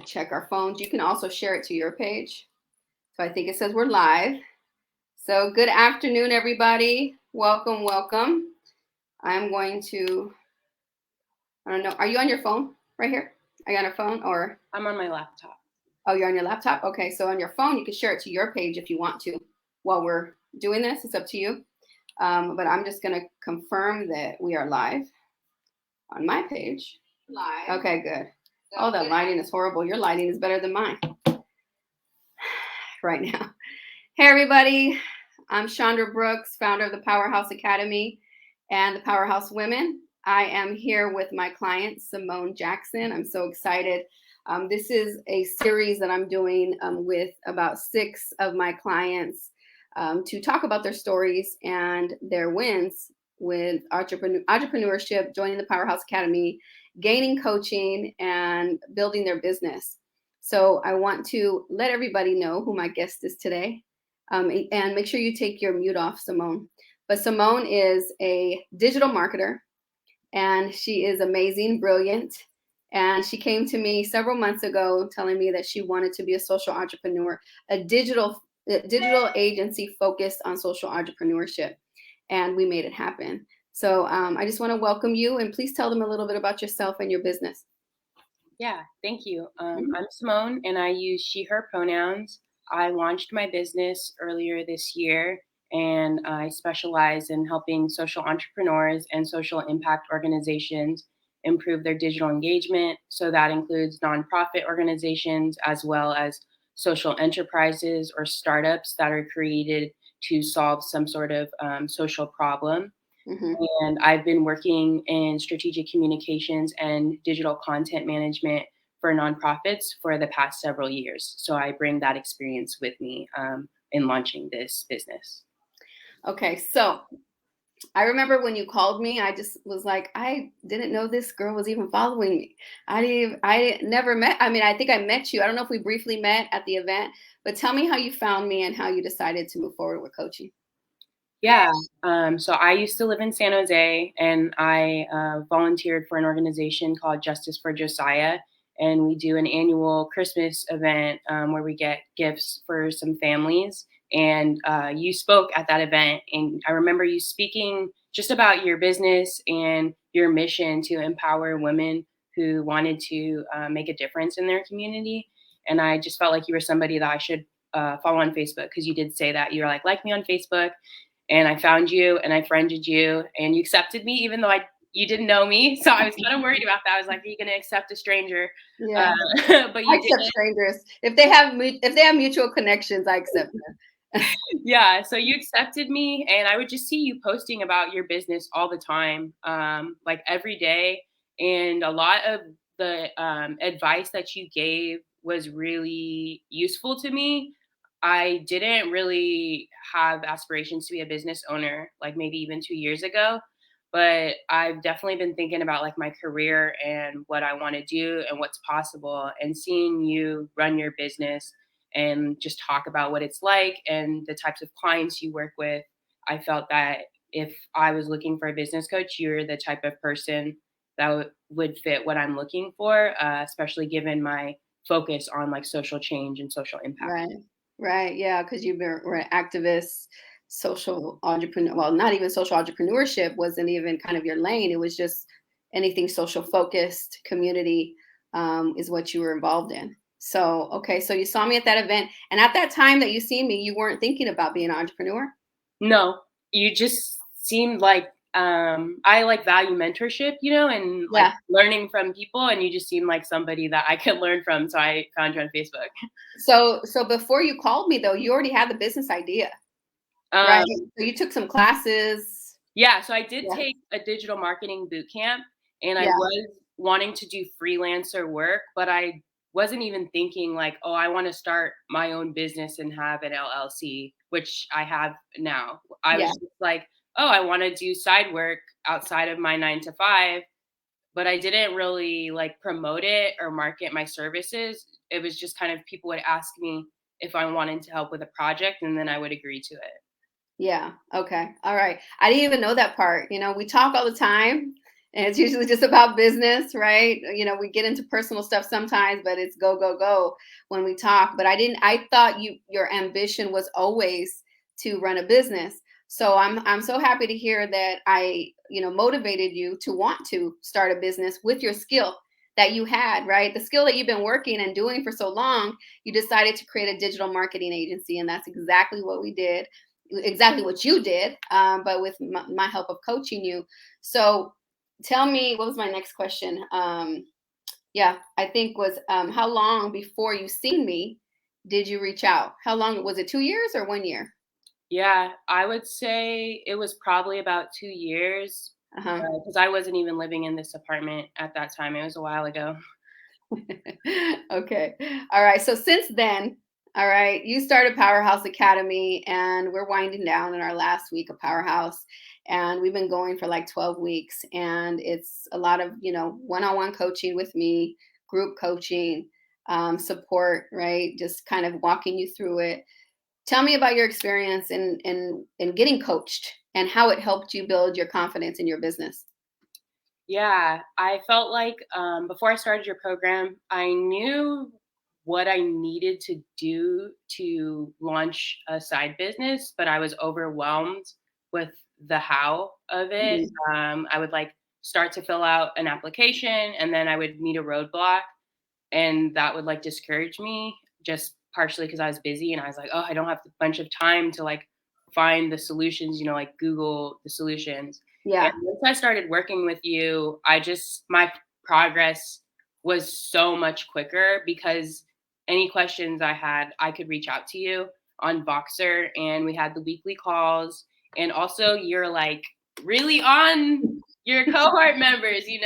check our phones. You can also share it to your page. So I think it says we're live. So good afternoon, everybody. Welcome, welcome. I'm going to, I don't know, are you on your phone right here? Are you on your phone or? I'm on my laptop. Oh, you're on your laptop? Okay, so on your phone, you can share it to your page if you want to while we're doing this. It's up to you. But I'm just going to confirm that we are live on my page. Live. Okay, good. Oh, the lighting is horrible. Your lighting is better than mine right now. Hey, everybody. I'm Chandra Brooks, founder of the Powerhouse Academy and the Powerhouse Women. I am here with my client, Symone Jackson. I'm so excited. This is a series that I'm doing with about 6 of my clients to talk about their stories and their wins with entrepreneurship, joining the Powerhouse Academy, gaining coaching, and building their business. So I want to let everybody know who my guest is today. And make sure you take your mute off, Symone. But Symone is a digital marketer, and she is amazing, brilliant. And she came to me several months ago telling me that she wanted to be a social entrepreneur, a digital agency focused on social entrepreneurship. And we made it happen. So I just want to welcome you, and please tell them a little bit about yourself and your business. Yeah, thank you. I'm Symone, and I use she, her pronouns. I launched my business earlier this year, and I specialize in helping social entrepreneurs and social impact organizations improve their digital engagement. So that includes nonprofit organizations as well as social enterprises or startups that are created to solve some sort of social problem. And I've been working in strategic communications and digital content management for nonprofits for the past several years. So I bring that experience with me in launching this business. Okay, so I remember when you called me, I just was like, I didn't know this girl was even following me. I never met. I mean, I think I met you. I don't know if we briefly met at the event, but tell me how you found me and how you decided to move forward with coaching. Yeah. So I used to live in San Jose, and I volunteered for an organization called Justice for Josiah. And we do an annual Christmas event where we get gifts for some families. And you spoke at that event. And I remember you speaking just about your business and your mission to empower women who wanted to make a difference in their community. And I just felt like you were somebody that I should follow on Facebook, because you did say that. You were like me on Facebook. And I found you and I friended you and you accepted me, even though you didn't know me. So I was kind of worried about that. I was like, are you going to accept a stranger? Yeah, but you I accept strangers. If they have mutual connections, I accept them. Yeah. So you accepted me, and I would just see you posting about your business all the time, like every day. And a lot of the advice that you gave was really useful to me. I didn't really have aspirations to be a business owner, like maybe even 2 years ago, but I've definitely been thinking about like my career and what I want to do and what's possible. And seeing you run your business and just talk about what it's like and the types of clients you work with, I felt that if I was looking for a business coach, you're the type of person that would fit what I'm looking for, especially given my focus on like social change and social impact. Right. Yeah, because were an activist, social entrepreneur. Well, not even social entrepreneurship wasn't even kind of your lane. It was just anything social focused, community is what you were involved in. So, okay, so you saw me at that event, and at that time that you see me, you weren't thinking about being an entrepreneur? No, you just seemed like I like value mentorship, and like learning from people, and you just seemed like somebody that I could learn from. So I found you on Facebook. So before you called me though, you already had the business idea, right? So you took some classes. Yeah, so I did take a digital marketing boot camp, and I was wanting to do freelancer work, but I wasn't even thinking like, oh, I want to start my own business and have an LLC, which I have now. I was just like, oh, I want to do side work outside of my 9 to 5, but I didn't really like promote it or market my services. It was just kind of people would ask me if I wanted to help with a project, and then I would agree to it. Yeah. Okay. All right. I didn't even know that part. We talk all the time, And it's usually just about business, right? You know, we get into personal stuff sometimes, but it's go, go, go when we talk. But I thought your ambition was always to run a business. So I'm so happy to hear that motivated you to want to start a business with your skill that you had, right? The skill that you've been working and doing for so long, you decided to create a digital marketing agency. And that's exactly what we did, exactly what you did, but with my help of coaching you. So tell me, what was my next question? Yeah, I think was how long before you seen me did you reach out? How long was it? 2 years or 1 year? Yeah, I would say it was probably about 2 years, Uh-huh. because I wasn't even living in this apartment at that time, it was a while ago. Okay. All right. So since then, all right, you started Powerhouse Academy, and we're winding down in our last week of Powerhouse. And we've been going for like 12 weeks. And it's a lot of, one on one coaching with me, group coaching, support, right? Just kind of walking you through it. Tell me about your experience in getting coached and how it helped you build your confidence in your business. Yeah, I felt like, before I started your program, I knew what I needed to do to launch a side business, but I was overwhelmed with the how of it. Mhm. I would like start to fill out an application and then I would meet a roadblock and that would like discourage me just partially because I was busy and I was like, oh, I don't have a bunch of time to like find the solutions, like Google the solutions. And Yeah. once I started working with you, my progress was so much quicker because any questions I had, I could reach out to you on Voxer and we had the weekly calls. And also, you're like really on your cohort members, so you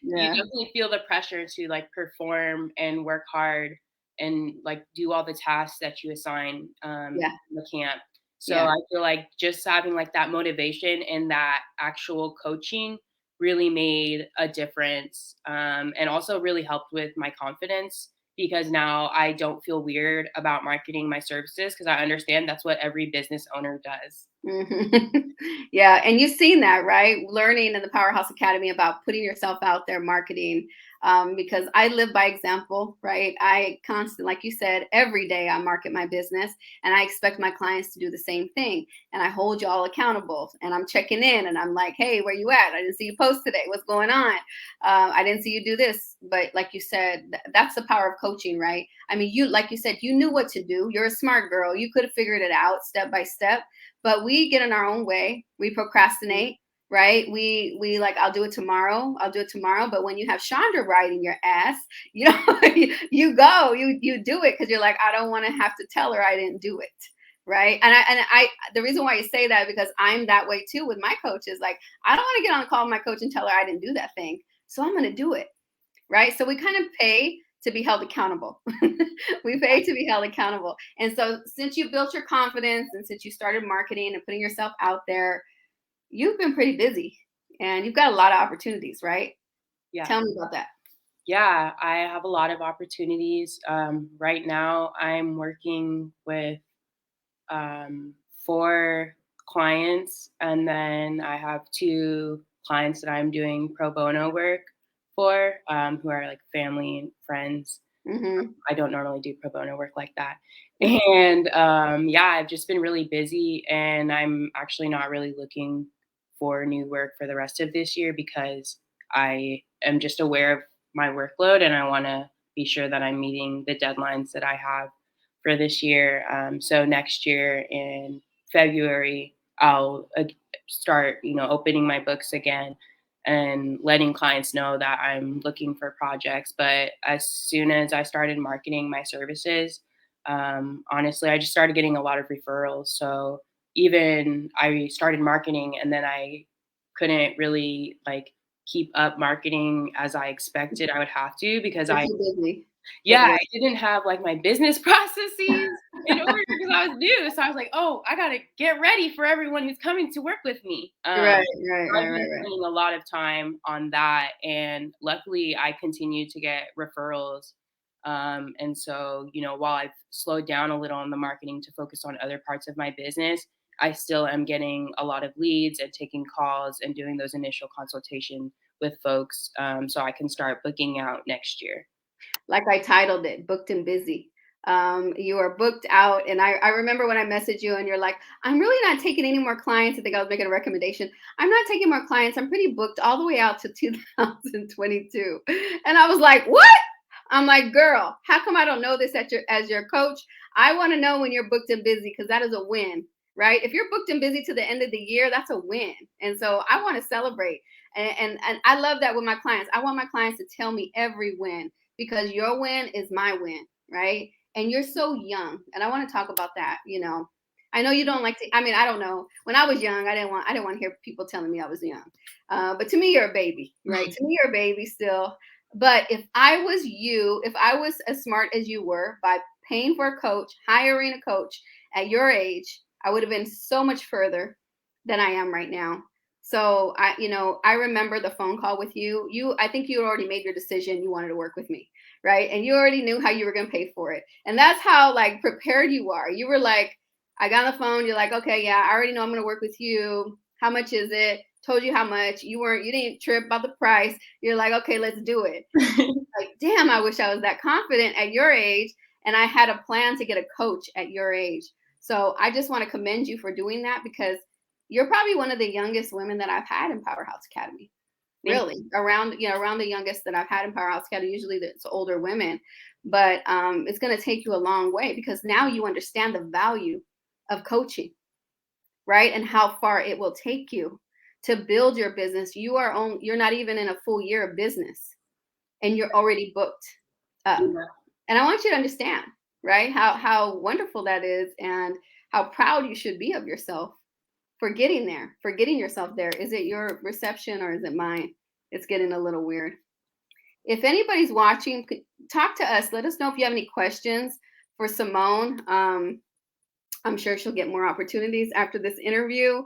Yeah. definitely feel the pressure to like perform and work hard and like do all the tasks that you assign Yeah. in the camp. So Yeah. I feel like just having like that motivation and that actual coaching really made a difference, and also really helped with my confidence because now I don't feel weird about marketing my services because I understand that's what every business owner does. Mhm. Yeah, and you've seen that, right? Learning in the Powerhouse Academy about putting yourself out there, marketing, because I live by example, right? I constantly, like you said, every day I market my business, and I expect my clients to do the same thing. And I hold you all accountable, and I'm checking in, and I'm like, hey, where you at? I didn't see you post today. What's going on? I didn't see you do this, but like you said, that's the power of coaching, right? I mean, like you said, you knew what to do. You're a smart girl. You could have figured it out step by step, but we get in our own way. We procrastinate, right? We like, I'll do it tomorrow. I'll do it tomorrow. But when you have Chandra riding your ass, you go, you do it because you're like, I don't want to have to tell her I didn't do it. Right. And I the reason why you say that because I'm that way too with my coaches. Like, I don't want to get on a call with my coach and tell her I didn't do that thing. So I'm gonna do it. Right. So we kind of pay to be held accountable. We pay to be held accountable. And so since you built your confidence and since you started marketing and putting yourself out there, you've been pretty busy and you've got a lot of opportunities, right? Yeah. Tell me about that. Yeah, I have a lot of opportunities. Right now, I'm working with 4 clients, and then I have 2 clients that I'm doing pro bono work for, who are like family and friends. Hmm. I don't normally do pro bono work like that. And yeah, I've just been really busy, and I'm actually not really looking for new work for the rest of this year because I am just aware of my workload and I want to be sure that I'm meeting the deadlines that I have for this year. So next year in February, I'll start, opening my books again and letting clients know that I'm looking for projects. But as soon as I started marketing my services, honestly, I just started getting a lot of referrals. So even I started marketing and then I couldn't really like keep up marketing as I expected I would have to because You're I too busy with yeah, work. I didn't have, like, my business processes in order because I was new, so I was like, "Oh, I gotta get ready for everyone who's coming to work with me." Right, right, So right, I've been right, right. spending a lot of time on that, and luckily, I continue to get referrals, and so, while I've slowed down a little on the marketing to focus on other parts of my business, I still am getting a lot of leads and taking calls and doing those initial consultations with folks, so I can start booking out next year. Like I titled it, Booked and Busy. You are booked out. And I remember when I messaged you and you're like, I'm really not taking any more clients. I think I was making a recommendation. I'm not taking more clients. I'm pretty booked all the way out to 2022. And I was like, what? I'm like, girl, how come I don't know this as your coach? I want to know when you're booked and busy because that is a win, right? If you're booked and busy to the end of the year, that's a win. And so I want to celebrate. And I love that with my clients. I want my clients to tell me every win because your win is my win, right? And you're so young. And I want to talk about that, I know you don't like to, I mean, I don't know. When I was young, I didn't want to hear people telling me I was young. But to me, you're a baby, right? To me, you're a baby still. But if I was you, if I was as smart as you were by paying for a coach, hiring a coach at your age, I would have been so much further than I am right now. So I remember the phone call with you. I think you already made your decision. You wanted to work with me, right? And you already knew how you were going to pay for it. And that's how like prepared you are. You were like, I got on the phone. You're like, okay, yeah, I already know I'm going to work with you. How much is it? Told you how much. You didn't trip about the price. You're like, okay, let's do it. Like, damn, I wish I was that confident at your age. And I had a plan to get a coach at your age. So I just want to commend you for doing that because you're probably one of the youngest women that I've had in Powerhouse Academy. Thank Really, around the youngest that I've had in Powerhouse Academy. Usually it's older women, but it's going to take you a long way because now you understand the value of coaching, right? And how far it will take you to build your business. You're not even in a full year of business and you're already booked up. you. Yeah. And I want you to understand, right? How wonderful that is and how proud you should be of yourself for getting there, for getting yourself there. Is it your reception or is it mine? It's getting a little weird. If anybody's watching, talk to us. Let us know if you have any questions for Symone. I'm sure she'll get more opportunities after this interview,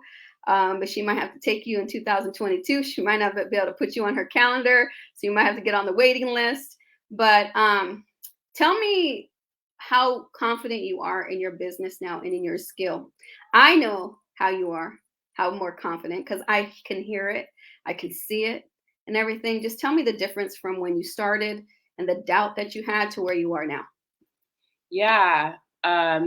but she might have to take you in 2022. She might not be able to put you on her calendar, so you might have to get on the waiting list. But tell me how confident you are in your business now and in your skill. I know how you are, how more confident, because I can hear it, I can see it, and everything. Just tell me the difference from when you started and the doubt that you had to where you are now. Yeah.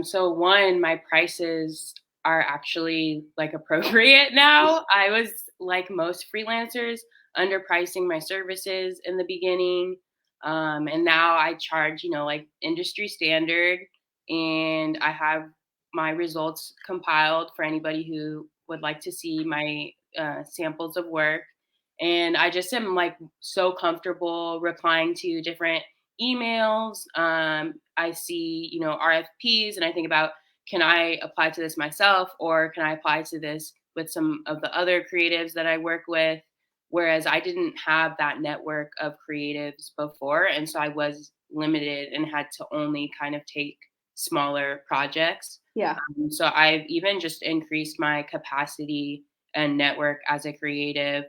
So one, my prices are actually like appropriate now. I was like most freelancers, underpricing my services in the beginning. And now I charge, like industry standard, and I have my results compiled for anybody who would like to see my samples of work. And I just am like so comfortable replying to different emails. I see, RFPs, and I think about, can I apply to this myself or can I apply to this with some of the other creatives that I work with? Whereas I didn't have that network of creatives before. And so I was limited and had to only kind of take smaller projects. Yeah. So I've even just increased my capacity and network as a creative.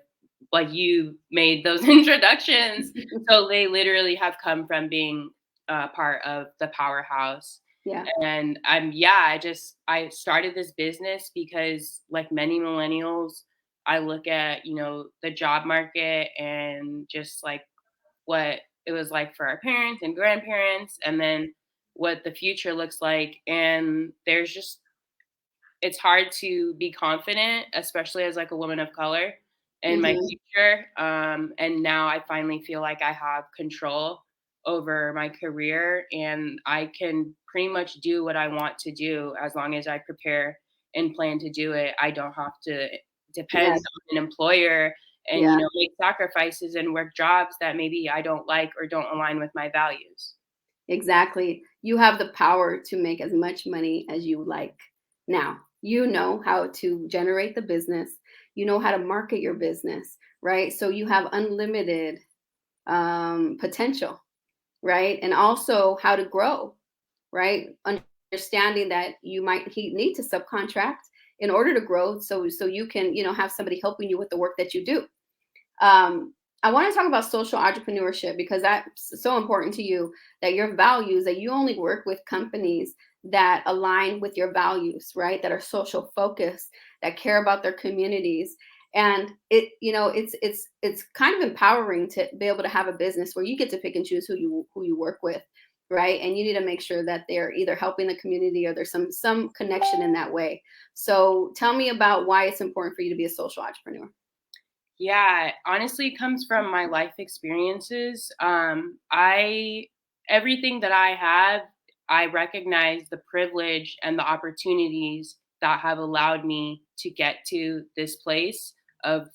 Like you made those introductions. So they literally have come from being part of the Powerhouse. Yeah. And I started this business because like many millennials, I look at, the job market and just like what it was like for our parents and grandparents, and then what the future looks like. And it's hard to be confident, especially as like a woman of color in my Mhm. future. And now I finally feel like I have control over my career and I can pretty much do what I want to do as long as I prepare and plan to do it. I don't have to depend Yes. on an employer and, Yeah. make sacrifices and work jobs that maybe I don't like or don't align with my values. Exactly. You have the power to make as much money as you like. Now, you know how to generate the business. You know how to market your business, right? So you have unlimited potential, right? And also how to grow, right? Understanding that you might need to subcontract in order to grow, so you can have somebody helping you with the work that you do. I want to talk about social entrepreneurship because that's so important to you, that your values, that you only work with companies that align with your values, right? That are social focused, that care about their communities. And it's kind of empowering to be able to have a business where you get to pick and choose who you work with, right? And you need to make sure that they're either helping the community or there's some connection in that way. So tell me about why it's important for you to be a social entrepreneur. Yeah, honestly, it comes from my life experiences. I Everything that I have, I recognize the privilege and the opportunities that have allowed me to get to this place of,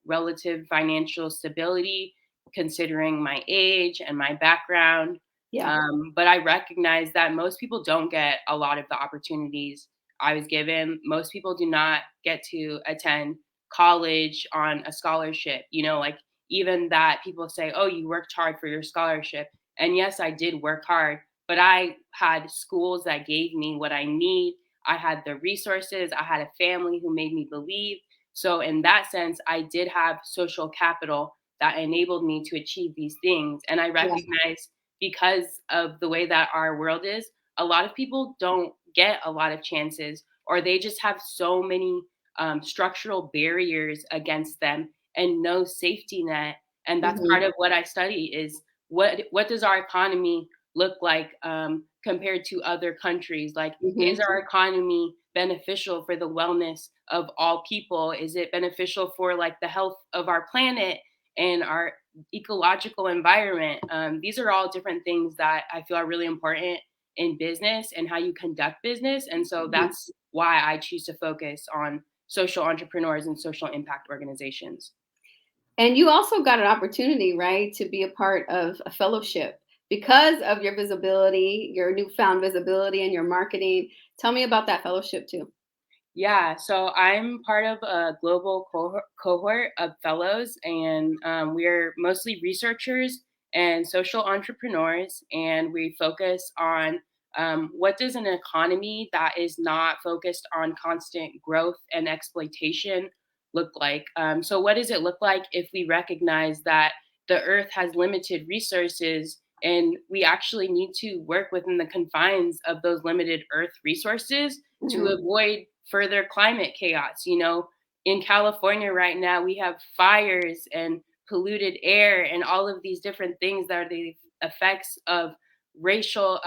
relative financial stability, considering my age and my background. Yeah. But I recognize that most people don't get a lot of the opportunities I was given. Most people do not get to attend college on a scholarship, like even that people say, oh, you worked hard for your scholarship. And yes, I did work hard, but I had schools that gave me what I need. I had the resources, I had a family who made me believe. So, in that sense, I did have social capital that enabled me to achieve these things. And I Yeah. recognize because of the way that our world is, a lot of people don't get a lot of chances, or they just have so many structural barriers against them and no safety net. And that's part Hmm. of what I study is what does our economy look like compared to other countries? Like, is Hmm. our economy beneficial for the wellness of all people? Is it beneficial for like the health of our planet and our ecological environment? These are all different things that I feel are really important in business and how you conduct business. And so that's why I choose to focus on social entrepreneurs and social impact organizations. And you also got an opportunity, right, to be a part of a fellowship because of your visibility, your newfound visibility and your marketing. Tell me about that fellowship too. Yeah, so I'm part of a global cohort of fellows, and we're mostly researchers and social entrepreneurs, and we focus on what does an economy that is not focused on constant growth and exploitation look like? So, what does it look like if we recognize that the Earth has limited resources, and we actually need to work within the confines of those limited Earth resources to Hmm. avoid further climate chaos? In California right now, we have fires and polluted air and all of these different things that are the effects of racial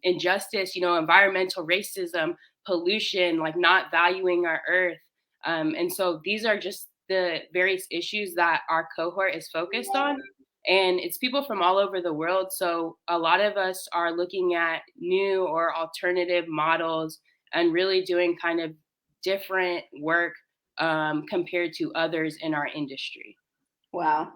injustice, environmental racism, pollution, like not valuing our earth. And so these are just the various issues that our cohort is focused on. And it's people from all over the world. So a lot of us are looking at new or alternative models and really doing kind of different work compared to others in our industry. Wow.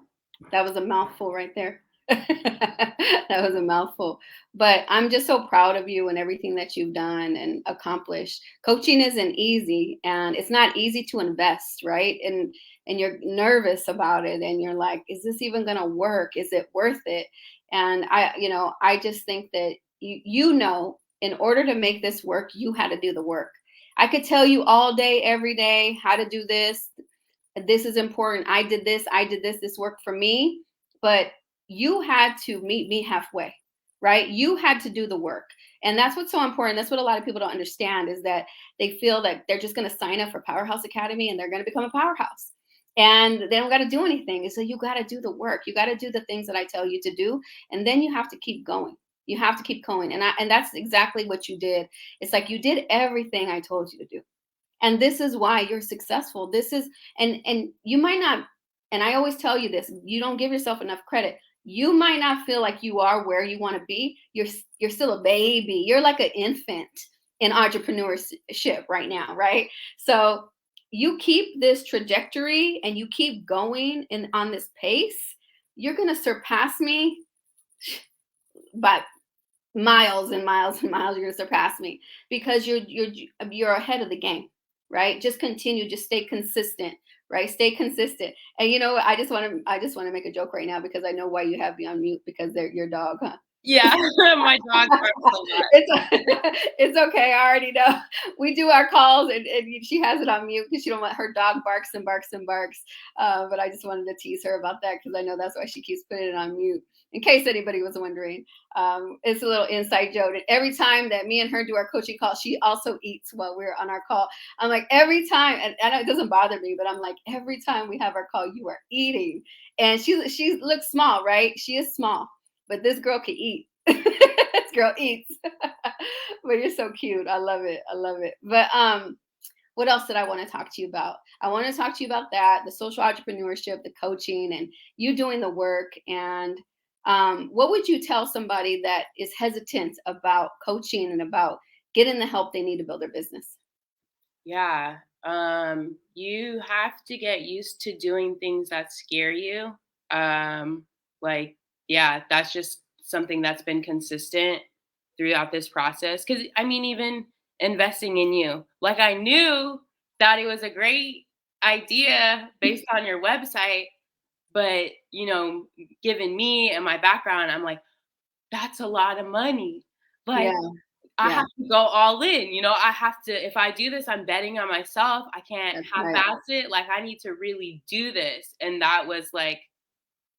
That was a mouthful right there. That was a mouthful. But I'm just so proud of you and everything that you've done and accomplished. Coaching isn't easy and it's not easy to invest, right? And you're nervous about it and you're like, is this even going to work? Is it worth it? And I just think that in order to make this work, you had to do the work. I could tell you all day every day how to do this is important. I did this worked for me, but you had to meet me halfway, right? You had to do the work. And that's what's so important. That's what a lot of people don't understand is that they feel that they're just going to sign up for Powerhouse Academy and they're going to become a powerhouse. And they don't got to do anything. So you got to do the work. You got to do the things that I tell you to do. And then you have to keep going. You have to keep going. And that's exactly what you did. It's like you did everything I told you to do, and this is why you're successful. This is and you might not, and I always tell you this, you don't give yourself enough credit. You might not feel like you are where you want to be. You're still a baby. You're like an infant in entrepreneurship right now, right? So you keep this trajectory and you keep going in on this pace, you're going to surpass me by miles and miles and miles. You're gonna surpass me because you're ahead of the game, right? Just continue, just stay consistent, right? Stay consistent. And I just want to make a joke right now because I know why you have me on mute because they're your dog, huh? Yeah, my dog barks a lot. it's it's okay. I already know. We do our calls, and she has it on mute because she don't want her dog barks and barks and barks. But I just wanted to tease her about that because I know that's why she keeps putting it on mute. in case anybody was wondering. It's a little inside joke. And every time that me and her do our coaching call, she also eats while we're on our call. I'm like, every time, and I know it doesn't bother me, but I'm like, every time we have our call, you are eating. And she looks small, right? She is small, but this girl can eat. This girl eats. But you're so cute. I love it. I love it. But what else did I want to talk to you about? I want to talk to you about that, the social entrepreneurship, the coaching, and you doing the work. And what would you tell somebody that is hesitant about coaching and about getting the help they need to build their business? Yeah. You have to get used to doing things that scare you. Um, like, yeah, that's just something that's been consistent throughout this process. Cause I mean, even investing in you, like I knew that it was a great idea based on your website, but given me and my background, I'm like, that's a lot of money. Yeah, Like, I yeah, have to go all in, I have to if I do this, I'm betting on myself. I can't that's right. half-ass it. Like, I need to really do this. And that was like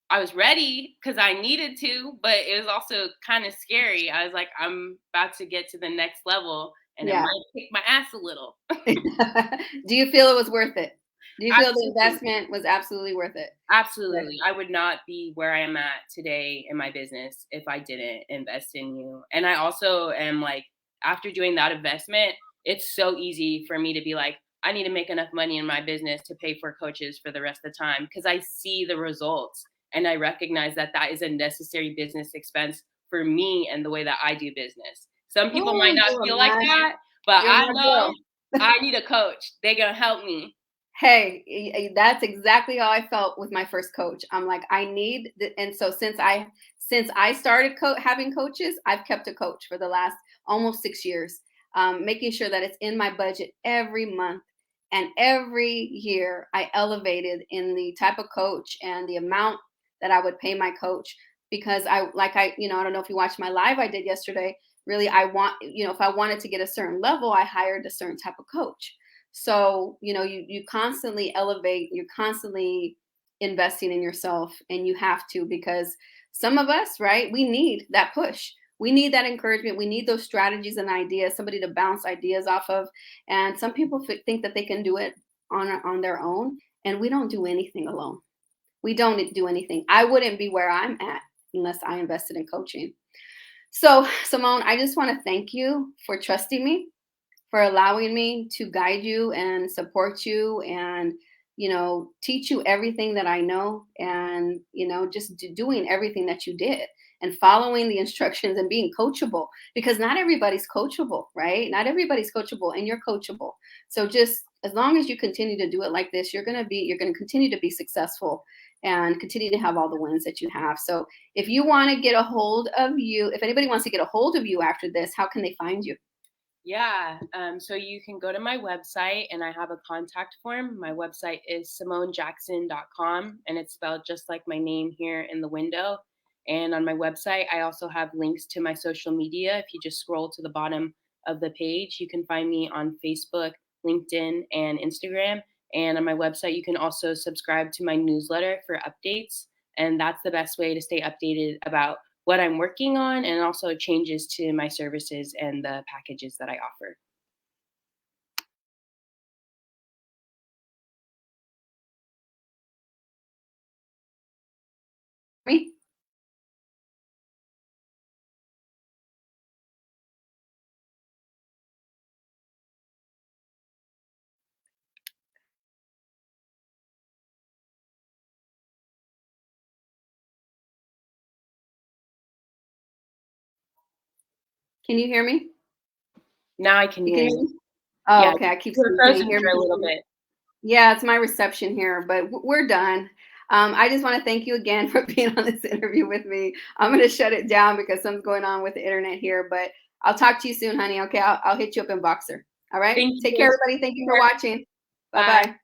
I was ready because I needed to, but it was also kind of scary. I was like, I'm about to get to the next level and it Yeah. might kick my ass a little. Do you feel it was worth it? Do you feel the Absolutely. investment was absolutely worth it? Right. Absolutely. I would not be where I am at today in my business if I didn't invest in you. And I also am like, after doing that investment, it's so easy for me to be like, I need to make enough money in my business to pay for coaches for the rest of the time because I see the results and I recognize that that is a necessary business expense for me and the way that I do business. Some people might Oh, not feel like that, but you're I my know girl. I need a coach. They're going to help me. Hey, that's exactly how I felt with my first coach. I'm like, I need, and so since I started having coaches, I've kept a coach for the last almost 6 years, making sure that it's in my budget every month, and every year I elevated in the type of coach and the amount that I would pay my coach because I don't know if you watched my live I did yesterday. Really, if I wanted to get a certain level, I hired a certain type of coach. So, you constantly elevate, you're constantly investing in yourself, and you have to, because some of us, right, we need that push. We need that encouragement. We need those strategies and ideas, somebody to bounce ideas off of. And some people think that they can do it on their own, and we don't do anything alone. We don't do anything. I wouldn't be where I'm at unless I invested in coaching. So, Simone, I just want to thank you for trusting me, for allowing me to guide you and support you, and teach you everything that I know, and just doing everything that you did and following the instructions and being coachable, because not everybody's coachable, right? Not everybody's coachable, and you're coachable. So just as long as you continue to do it like this, you're going to continue to be successful and continue to have all the wins that you have. So if you want to get a hold of you, if anybody wants to get a hold of you after this, how can they find you? Yeah. So you can go to my website and I have a contact form. My website is simonejackson.com and it's spelled just like my name here in the window. And on my website, I also have links to my social media. If you just scroll to the bottom of the page, you can find me on Facebook, LinkedIn, and Instagram. And on my website, you can also subscribe to my newsletter for updates. And that's the best way to stay updated about what I'm working on and also changes to my services and the packages that I offer. Me? Can you hear me? Now I can You hear can hear you. me? Oh, Yeah, okay. I keep you were saying, can you frozen hear for a little me? bit. Yeah, it's my reception here, but we're done. I just want to thank you again for being on this interview with me. I'm going to shut it down because something's going on with the internet here, but I'll talk to you soon, honey. Okay, I'll hit you up in Boxer. All right. Thank Take you. care, everybody. Thank you for watching. Bye Bye. bye.